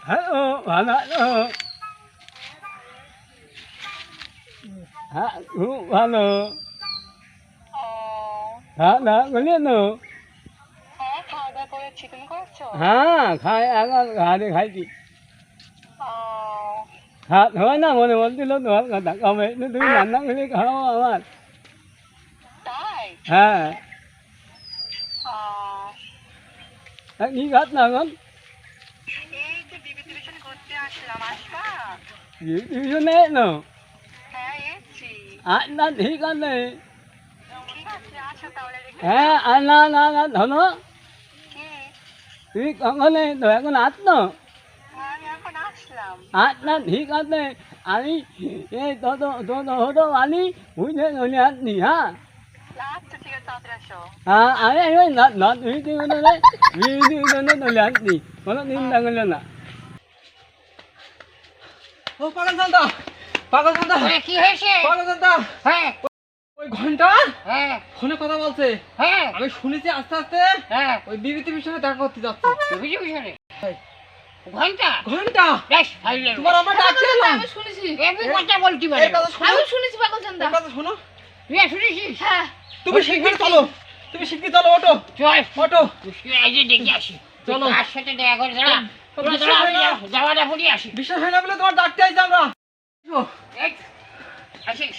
Hello ভালো হ্যাঁ খুব ভালো হ্যাঁ না বলিয়ে না হ্যাঁ, খাওয়া দাওয়া করেছি। তুমি করেছো? হ্যাঁ খাই এখন ঘাড়ে খাইছি ও, হাত হয় না মনে বলছিল তোমার কথা কবে তুমি রান্না করে খাও আমার তাই? হ্যাঁ ও, কি খাত না এখন এই যে বিভূতি ভীষণ ঘুরতে আসলাম, আসবা? টিউশনে না হ্যাঁ, এসছি। আর না ঠিক আছে ঠিক আছে, আসো তাহলে দেখি। হ্যাঁ আর না না না ধনো কি? তুই কখনে তো এখন আস না হ্যাঁ, আমি এখন আসলাম। আর না ঠিক আছে আমি এই তো হতো আনি বুঝে চলে আসনি হ্যাঁ আচ্ছা, ঠিক আছে, তাড়াতাড়ি আসো। হ্যাঁ আমি ওই না না তুই চলে আসনি কোনো চিন্তা করলো না ও পাগল শান্তা পাগল শান্তা কি হয়েছে? পাগল শান্তা হ্যাঁ, ওই ঘন্টা হ্যাঁ, ফোনে কথা বলছে হ্যাঁ, আমি শুনেছি আস্তে আস্তে হ্যাঁ, ওই বিভূতির সঙ্গে দেখা করতে যাচ্ছে বিভূতি ভীষণে ঘন্টা ঘন্টা বেশ ফাইলে তোমার আমরা ডাকতে এলাম আমি শুনেছি এমনি কথা বলতে পারে এই কথা শোনো আমি শুনেছি পাগল চান্দা এই কথা শোনো তুই শুনেছিস? হ্যাঁ তুমি শিগগির চলো তুমি শিগগির চলো ওটো চল, ওটো এই যে দেখে আসি। চলো। তার সাথে দেখা করে দাঁড়া। তোর তোরা বিশ্বাস দাঁড়া, হয় না? আমি যাওয়াটা পড়ি আসি। বিশ্বাস হয় না বলে তোমার ডাকতে আইছি আমরা এসো, এই, আসিস।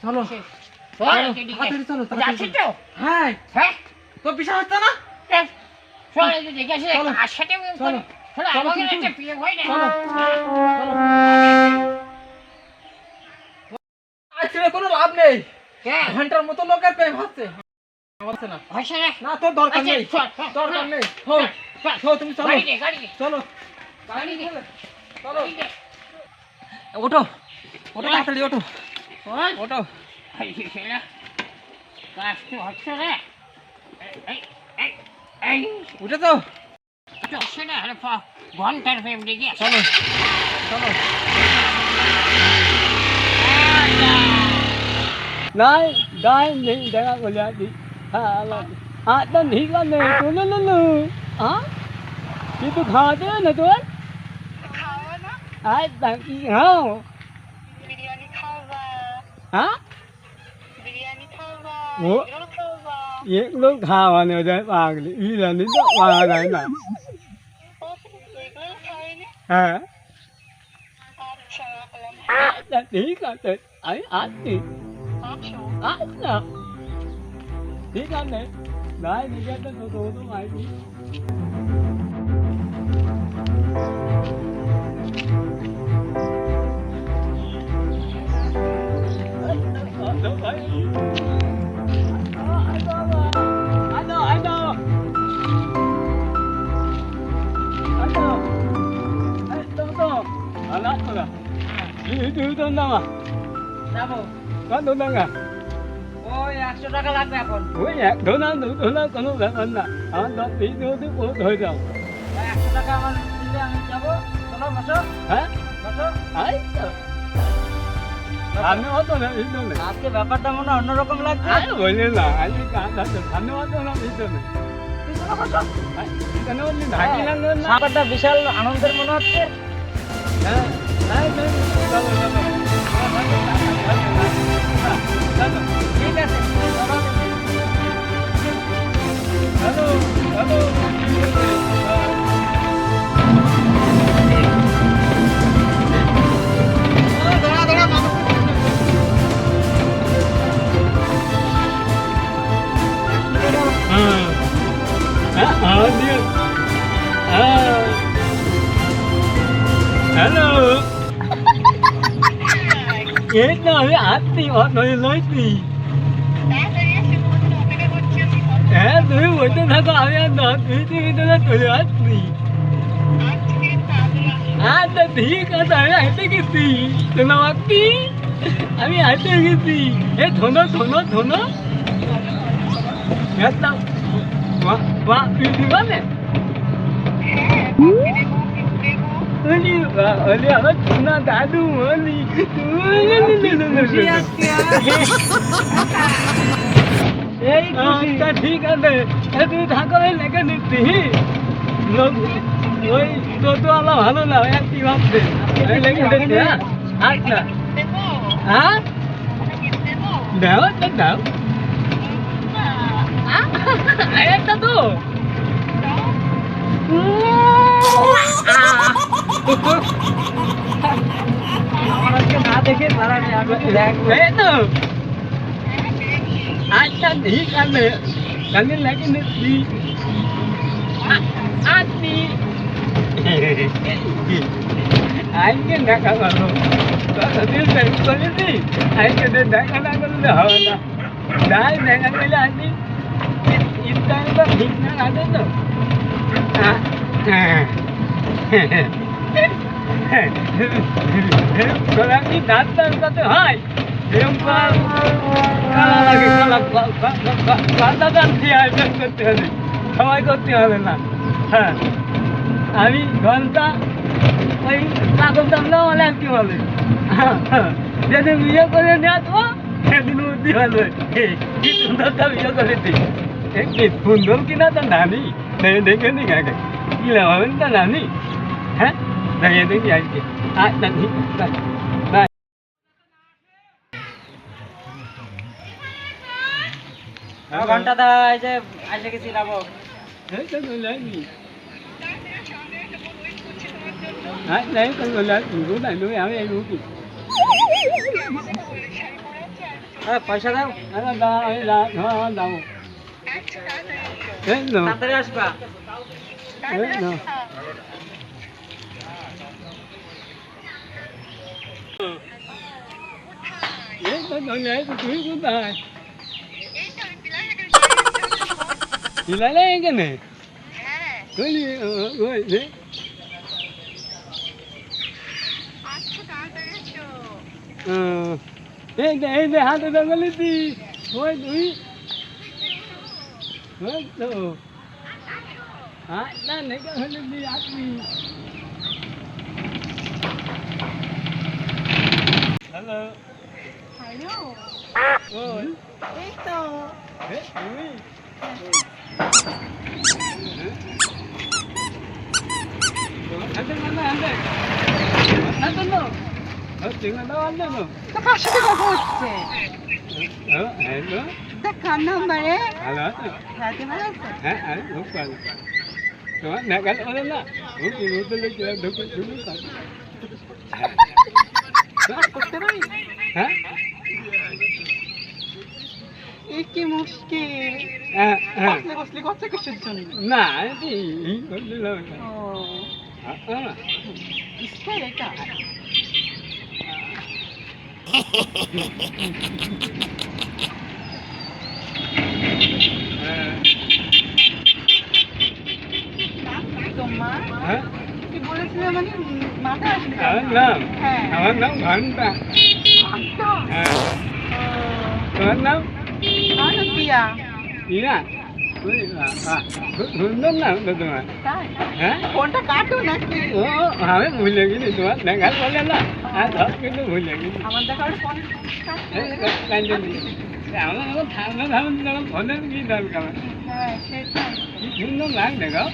চলো চল, চলো, এই দিকে। তাড়াতাড়ি চলো, তাড়াতাড়ি যাচ্ছিস তো? হ্যাঁ হ্যাঁ? তোর বিশ্বাস হচ্ছে না এই, চল, এই যে দেখে আসি। চলো। কার সাথে আমি চলো। চলো, চলো, আমাকে তুমি একটা চলো। প্রিয় হয় না। চলো। চলো আজকে কোনো লাভ নেই হ্যাঁ, ঘন্টার মতো লোকের প্রেম হচ্ছে হচ্ছে না হয়েছে না? না তোর দরকার আচ্ছা, নেই চল, চল, দরকার চল। নেই হো চল, হো তুমি চলো গাড়ি দে, গাড়ি দে, চলো গাড়ি দে, চলো গাড়ি দে। ওঠো ওঠো তাড়াতাড়ি ওঠো চল। ওঠো এই, ছেলে, কাজ তো হচ্ছে না। এই, এই, এই, উঠে তো হচ্ছে না, আরে ঘন্টার প্রেম দেখে আসি। চলো চলো নাই নাই নেই দেখা করলে আসি হ্যাঁ আর তো ঠিক আছে চলো লো হ্যাঁ কিন্তু খাওয়াতে না তোর খাওয়া না? আর কি খাও বিরিয়ানি খাওয়া, হ্যাঁ বিরিয়ানি খাওয়া, ও। এগুলো খাওয়া। এগুলো খাওয়ানো যায় পাগলি বিরিয়ানি তো পাওয়া যায় না এগুলো খাইনি। হ্যাঁ আচ্ছা, রাখলাম। আচ্ছা ঠিক আছে আমি আসছি আসো। আচ্ছা ঠিক আছে নাই নিজে তো তো মাইকি যাবো Có tôi đang à? ওই 100 টাকা লাগবে এখন Ủa nhạc, tôi nói con nó là anh à. Đó, tí tôi tiếp của tôi rồi. 100 টাকা আমার দিলে আমি যাবো চলো বসো Hả? বসো Ấy, anh nói tôi là ít tôi này. আজকে ব্যাপারটা মনে হয় অন্যরকম লাগছে Ấy, vậy nên là anh ấy cả đã được anh nói tôi là ít tôi này. চলো বসো Ấy, cái nó đi thẳng đi lăng lên. ব্যাপারটা বিশাল আনন্দের মনে হচ্ছে Đấy, đấy, ঠিক আছে চলো Hello, hello. দাঁড়া দাঁড়া Điên. Hello. Yes, no, আত্মি নয় লইতি তাড়াতাড়ি এসে বলছো, অপেক্ষা করছি আমি। হ্যাঁ তুমি বলতে থাকো আমি আর 10 মিনিট ভিতরে চলে আসছি আচ্ছা, ঠিক আছে, তাড়াতাড়ি আসো। আচ্ছা ঠিক আছে আমি হাঁটে গেছি শোনো আপনি আমি হাঁটে গেছি এ ধনো ধনো ধনো একদম তুই দিবানে অলি অলি আমার সোনা দাদু অলি এই খুশি ঠিক আছে তুই থাকো লেগে নিচ্ছি ওই টোটোওয়ালা ভালো না ওই কি ভাবছে আমি লেগে উঠেছি হ্যাঁ আচ্ছা হ্যাঁ দাও তো দাও একটা তো আমার আজকে না দেখে মারা নেই আমি দেখবো এই তো আচ্ছা ঠিক আছে কালি লাগে নিচ্ছি আপনি আজকে দেখা করো কতদিন প্রেম করেছি আজকে দেখা না করলে হবে না যাই দেখা গেলে আজকে ইন্টারনেটটা ঠিক না আছে তো তোরা কি ডাক্তার কাছে হয় এরকম কালা লাগে কালা জানতে আয়োজন করতে হবে সবাই করতে হবে না হ্যাঁ আমি ঘন্টা ওই কাগজ দামলাও বলে আর কি বলে যেদিন বিয়ে করে নেওয়া তো সেদিন বুদ্ধি হবে কি সুন্দরটা বিয়ে করে দিই কি সুন্দর কিনা তো নানি দেখে নি কাকে কি হবেন তা নানি হ্যাঁ দেখে দেখি আজকে আর নানি ঘন্টা দা এই যে আইসে গেছি যাবো Đấy, cái người lấy gì? Đấy, cái người lấy gì của này nuôi áo em nuôi gì? পয়সা দাও Nó đâu? Đấy, nó. তাড়াতাড়ি আসবা Đấy, nó. Đấy, cái người lấy cái túi của tài. Thì lấy cái này. Cái gì rồi đấy. এই হাতে দঙ্গলি দি ওই তুই ওই তো না নেকা হলে দি আসবি হ্যালো হ্যালো ওই এই তো তুমি হাতে না হাতে হাতে না tiếng là nó ăn được không? তো কার সাথে কথা হচ্ছে Hello. দেখ কার নাম্বারে Hello. হ্যাঁ কে ভালো আছে Lúc rồi. Đó, nè cái đó lên đó. Lúc gì tôi lấy chưa được rồi. করতে পারি Hả? এই কি মুশকিল কসলে কসলে কথা কিসের জন্য না এই বললি না ও স্টাইল এটা তোমার কি বলেছিলে মানে মাথা আসলে আমার নাম ঘন্টা তোমার নাম পিয়া ইয়া সুন্দর নাম তো তোমার তাই হ্যাঁ ফোনটা কাটো নাকি ও আমি ভুলে গেছি তোমার দেখা বলে না আর ধর কিন্তু ভুলে গেছি আমার দেখা ফোন আমার ঠান্ডা ঠান্ডা ফোনের কি দরকার হ্যাঁ সেটাই কি সুন্দর লাগ দেখো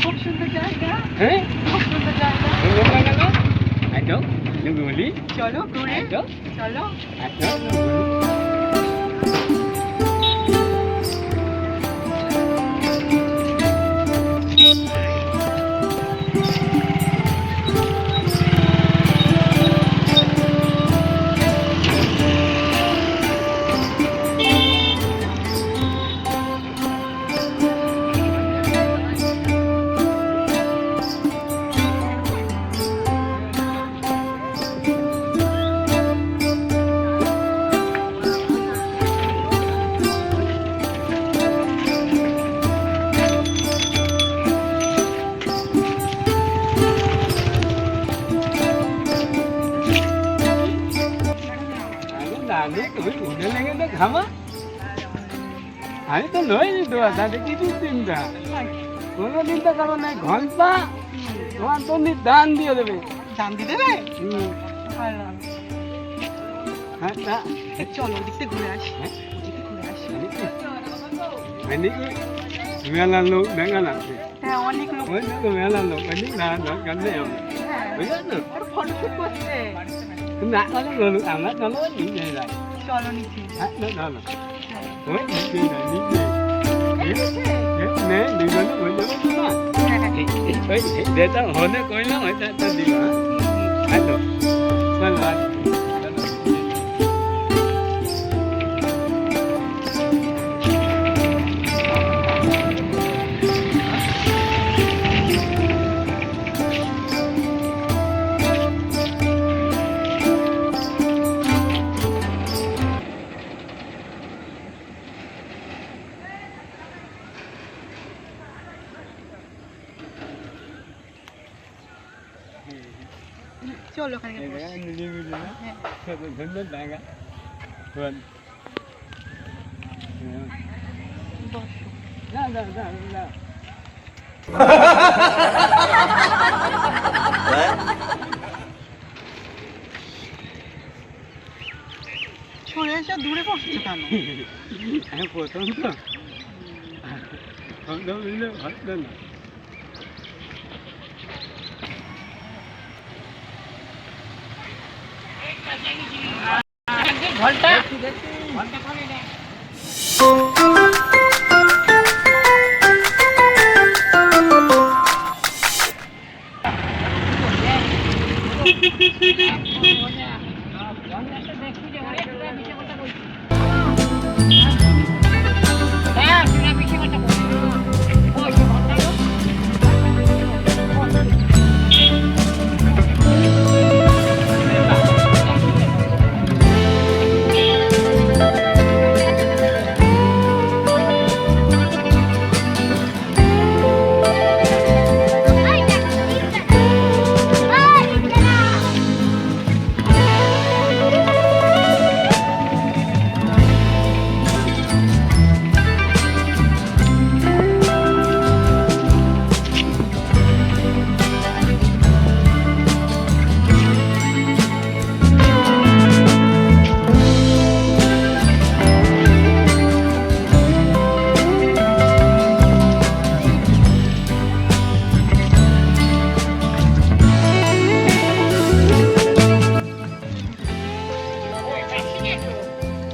খুব সুন্দর জায়গা হ্যাঁ খুব সুন্দর জায়গা সুন্দর লাগে না আইতো বলি চলো ঘুরে আইতো চলো আইতো আমি তো নই দেওয়া তাতে কিছু চিন্তা কোনো চিন্তা করো না ঘন্টা তোমার তো দান দিয়ে দেবে দাম দিতে দেবে ভালো হ্যাঁ তা চলো ওদিকতে ঘুরে আসি ওদিকে ঘুরে আসি মেলার লোক দেখা লাগছে হ্যাঁ অনেক লোক ওই না মেলা লোক অনেক না না কানে হ্যাঁ বুঝলেন না ফটো শুট করছে না না লোক আমরা না লোক নি নে লাই চলো নিচে না না না ওই নি নে নি নে নে নি না ওই না না ওই দে তা হনে কই না ওই তা দি না হ্যালো চল লা চলো ওখানে গিয়ে বসি। নি নি না ধন্যবাদ দাঙ্গা কোন বসো না না না না সরে এসে দূরে বসছো কেন আমি প্রথম তো প্রথম মিলে ভাবতে না ঘন্টা ঘন্টা করে দে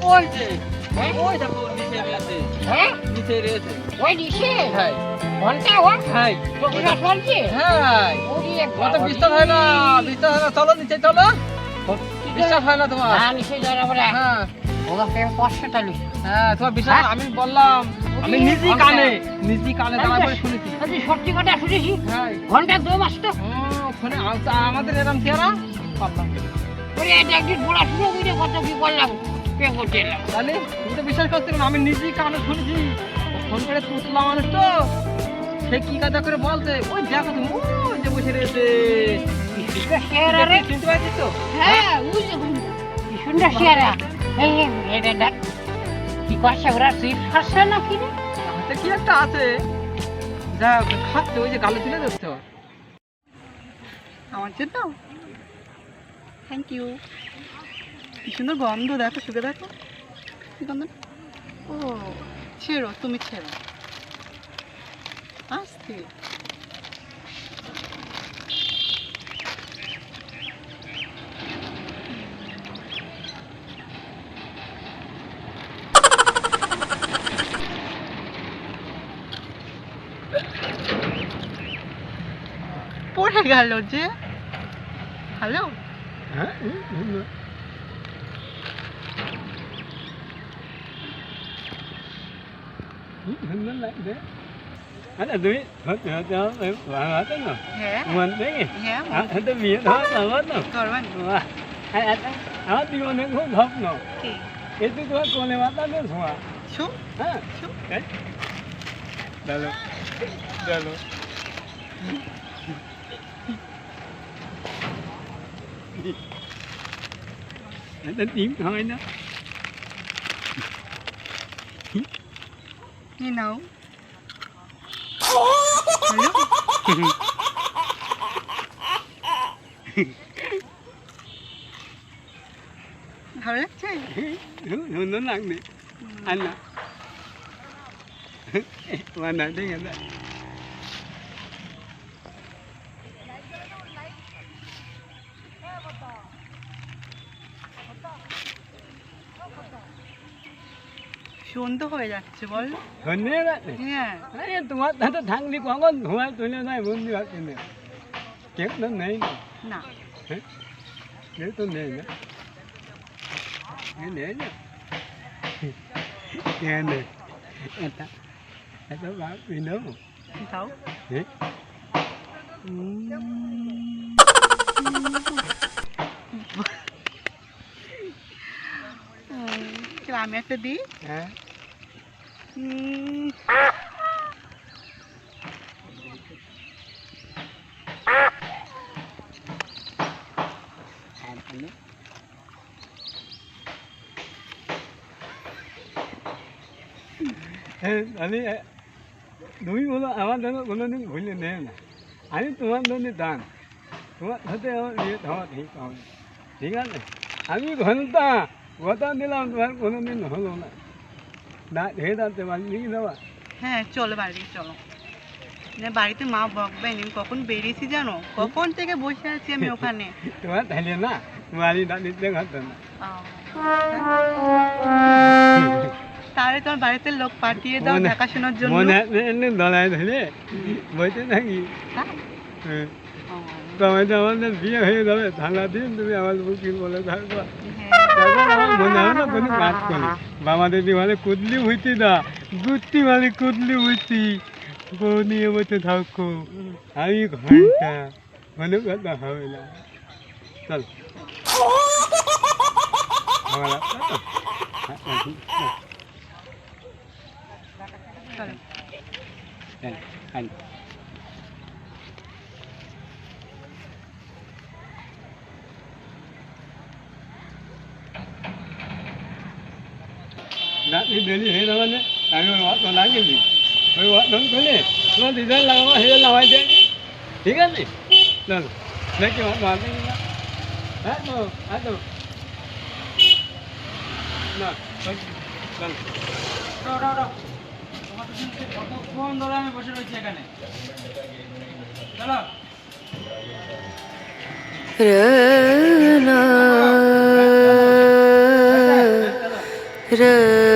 ওই যে ওই দেখো নিচে রয়েছে হ্যাঁ নিচে রয়েছে ওই দিছে হ্যাঁ ঘন্টা ও হ্যাঁ ওটা চলছে হ্যাঁ ওরে কত বিশ্বাস হয় না চলো নিচে চলো বিশ্বাস হয় না তোমার হ্যাঁ নিচে যারা বলে হ্যাঁ ওকে কষ্ট তালি হ্যাঁ তোমার বিশ্বাস আমি বললাম আমি নিজেই কানে দাঁড়া করে শুনেছি আমি সত্যি কথা শুনেছি হ্যাঁ ঘন্টা দু মাস তো ওখানে আমাদের এরকম চেহারা পারলাম ওরে এটা একদিন বলা শুরু করে কত কি করলাম পে করতে এলাম তাহলে তুমি তো বিশ্বাস করতে না আমি নিজেই কানে শুনেছি ফোন করে তুতলা মানুষ তো সে কি কাজা করে বলছে ওই দেখো তুমি ওই যে বসে রয়েছে শেয়ারা রে চিনতে পারছিস তো হ্যাঁ ওই যে কি সুন্দর শেয়ারা এই এটা দেখ কি করছে ওরা সুইট খাচ্ছে না কি রে হাতে কি একটা আছে যা খাচ্ছে ওই যে গালে তুলে দিচ্ছে আমার জন্য থ্যাংক ইউ কি সুন্দর গন্ধ দেখো শুকে দেখো কি গন্ধ ও ছেড়ো তুমি ছেড়ো আস্তে পড়ে গেল যে হ্যালো হ্যাঁ ধন্যবাদ লাগবে আরে তুমি হতে ভালো না হ্যাঁ মন দেখে হ্যাঁ হতে বিয়ে ধর ভালো না করবেন আমার জীবনে খুব স্বপ্ন কি এতে তোমার কোলে মাথা দিয়ে শোয়া শু হ্যাঁ শু চলো চলো এটা ডিম হয় না You know. Hello? ভালো লাগছে nó nặng đi anh à mà nặng đi anh ạ সন্ধে হয়ে যাচ্ছে বল। ধন্যবাদ রাতে হ্যাঁ আরে তোমার দাদা থাকলি কখন ধোঁয়া তুলে নাই বন্ধু আছে না কেউ তো নেই না না হ্যাঁ কেউ তো নেই না নেই না কেন এটা এটা বাপ নেব তাও হ্যাঁ চল আমি একটা দিই। হ্যাঁ উম, হ্যাঁ আমি তুমি বলো আমার জন্য কোনোদিন ভুলে নেও না আমি তোমার জন্য দান তোমার সাথে আমার বিয়ে হওয়া ঠিক হবে ঠিক আছে আমি ঘন্টা কথা দিলাম তোমার কোনোদিন হলো না না ঢেকে দাঁড়তে পারি লিখে দেওয়া হ্যাঁ চলো বাড়ি চলো। না বাড়িতে মা বকবে নি কখন বেরিয়েছি জানো, কখন থেকে বসে আছি আমি ওখানে। তোমার তাইলে না বাড়ি দাঁড়িয়ে ঘন্টা না তাহলে তোমার বাড়িতে লোক পাঠিয়ে দাও মনে- দেখাশোনার জন্য। মনে এমনি দলায় ধরে বসে থাকি তাই? হ্যাঁ ও, তবে তো আমাদের বিয়ে হয়ে যাবে থানা দিন তুমি আমার বুকিং বলে থাকবা হ্যাঁ। তখন আমার মনে হয় না কোনো কাজ করে বাবা দিদি মানে কুদলি হইতি না গুত্তি মানে কুদলি হইতি বউ নিয়ে বসে থাকো আমি ঘন্টা কোনো কথা হবে না চল আমার রাস্তা তো? হ্যাঁ, ঠিক আছে। চলো। চল, চল। রাত্রি দেরি হয়ে যাবে না আমি ওই অটো লাগিয়ে ওই অটো খুলে তোমার ডিজাইন লাগাবো হেরে লাগাই দিয়ে ঠিক আছে চল দেখি অটো হাতে না হ্যাঁ তো হ্যাঁ তো না চল কতক্ষণ ধরে আমি বসে রয়েছি এখানে চলো Ra